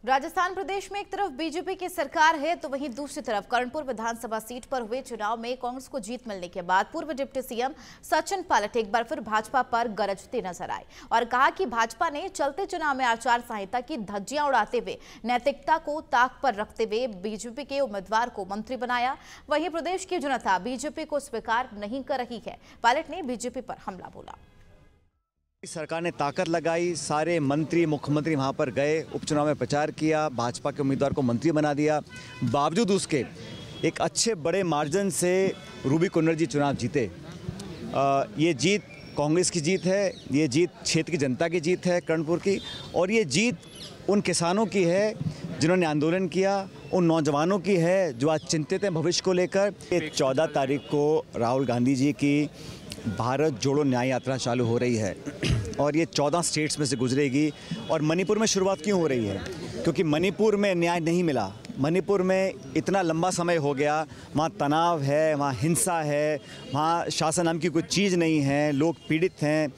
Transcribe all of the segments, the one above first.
राजस्थान प्रदेश में एक तरफ बीजेपी की सरकार है तो वहीं दूसरी तरफ कर्णपुर विधानसभा सीट पर हुए चुनाव में कांग्रेस को जीत मिलने के बाद पूर्व डिप्टी सीएम सचिन पायलट एक बार फिर भाजपा पर गरजते नजर आए और कहा कि भाजपा ने चलते चुनाव में आचार संहिता की धज्जियां उड़ाते हुए नैतिकता को ताक पर रखते हुए बीजेपी के उम्मीदवार को मंत्री बनाया। वहीं प्रदेश की जनता बीजेपी को स्वीकार नहीं कर रही है। पायलट ने बीजेपी पर हमला बोला। सरकार ने ताकत लगाई, सारे मंत्री मुख्यमंत्री वहां पर गए, उपचुनाव में प्रचार किया, भाजपा के उम्मीदवार को मंत्री बना दिया। बावजूद उसके एक अच्छे बड़े मार्जिन से रूबी कुन्नर जी चुनाव जीते। ये जीत कांग्रेस की जीत है, ये जीत क्षेत्र की जनता की जीत है कर्णपुर की, और ये जीत उन किसानों की है जिन्होंने आंदोलन किया, उन नौजवानों की है जो आज चिंतित हैं भविष्य को लेकर। 14 तारीख को राहुल गांधी जी की भारत जोड़ो न्याय यात्रा चालू हो रही है और ये 14 स्टेट्स में से गुजरेगी। और मणिपुर में शुरुआत क्यों हो रही है? क्योंकि मणिपुर में न्याय नहीं मिला। मणिपुर में इतना लंबा समय हो गया, वहाँ तनाव है, वहाँ हिंसा है, वहाँ शासन नाम की कोई चीज़ नहीं है, लोग पीड़ित हैं।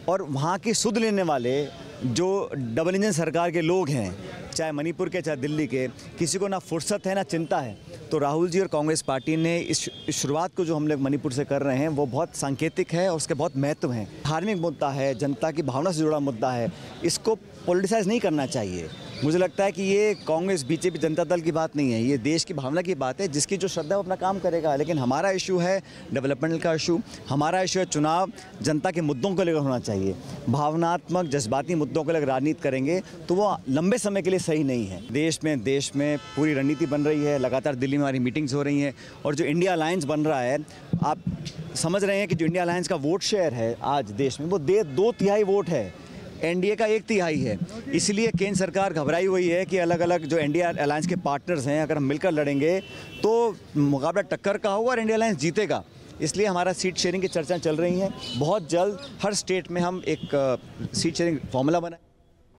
और वहाँ की सुध लेने वाले जो डबल इंजन सरकार के लोग हैं, चाहे मणिपुर के चाहे दिल्ली के, किसी को ना फुर्सत है ना चिंता है। तो राहुल जी और कांग्रेस पार्टी ने इस शुरुआत को जो हम लोग मणिपुर से कर रहे हैं वो बहुत सांकेतिक है और उसके बहुत महत्व हैं। धार्मिक मुद्दा है, जनता की भावना से जुड़ा मुद्दा है, इसको पॉलिटिसाइज नहीं करना चाहिए। मुझे लगता है कि ये कांग्रेस बीजेपी जनता दल की बात नहीं है, ये देश की भावना की बात है। जिसकी जो श्रद्धा वो अपना काम करेगा, लेकिन हमारा इशू है डेवलपमेंट का इशू, हमारा इशू है चुनाव जनता के मुद्दों को लेकर होना चाहिए। भावनात्मक जज्बाती मुद्दों को लेकर राजनीति करेंगे तो वो लंबे समय के लिए सही नहीं है। देश में पूरी रणनीति बन रही है, लगातार दिल्ली में हमारी मीटिंग्स हो रही हैं, और जो इंडिया अलायंस बन रहा है, आप समझ रहे हैं कि जो इंडिया अलायंस का वोट शेयर है आज देश में, वो 2/3 वोट है, एनडीए का 1/3 है। इसलिए केंद्र सरकार घबराई हुई है कि अलग अलग जो इंडिया अलायंस के पार्टनर्स हैं, अगर हम मिलकर लड़ेंगे तो मुकाबला टक्कर का होगा और इंडिया अलायंस जीतेगा। इसलिए हमारा सीट शेयरिंग की चर्चाएं चल रही हैं। बहुत जल्द हर स्टेट में हम एक सीट शेयरिंग फॉर्मूला बनाएं।